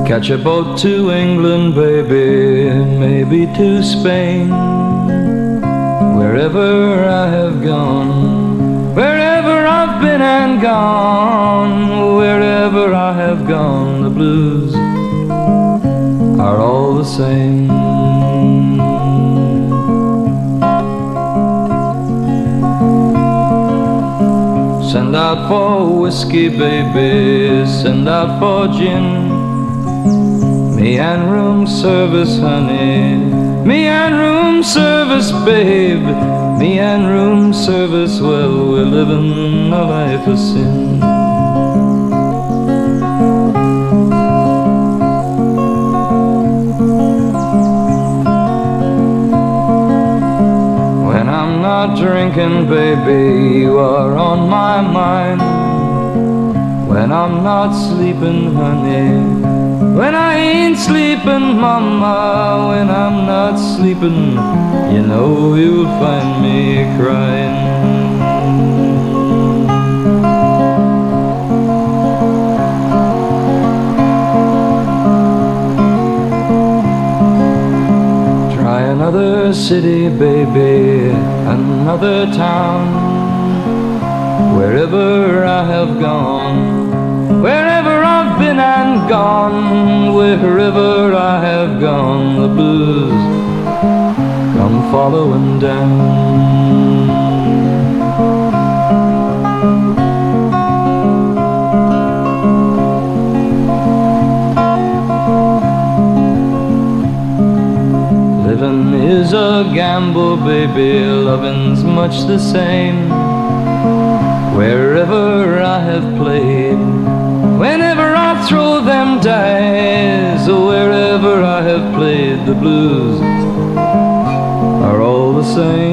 Catch a boat to England, baby, maybe to Spain. Wherever I have gone, wherever I've been and gone, wherever I have gone, the blues are all the same. Send out for whiskey, baby, send out for gin. Me and room service, honey, me and room service, babe. Me and room service, well, we're living a life of sin. When I'm not drinking, baby, you are on my mind. When I'm not sleeping, honey, when I ain't sleeping, mama, when I'm not sleeping, you know you'll find me crying. Try another city, baby, another town. Wherever I have gone, wherever I've been and gone, wherever I have gone, the blues come following down. Living is a gamble, baby, loving's much the same. Wherever I have played, whenever I throw them dice, wherever I have played, the blues are all the same.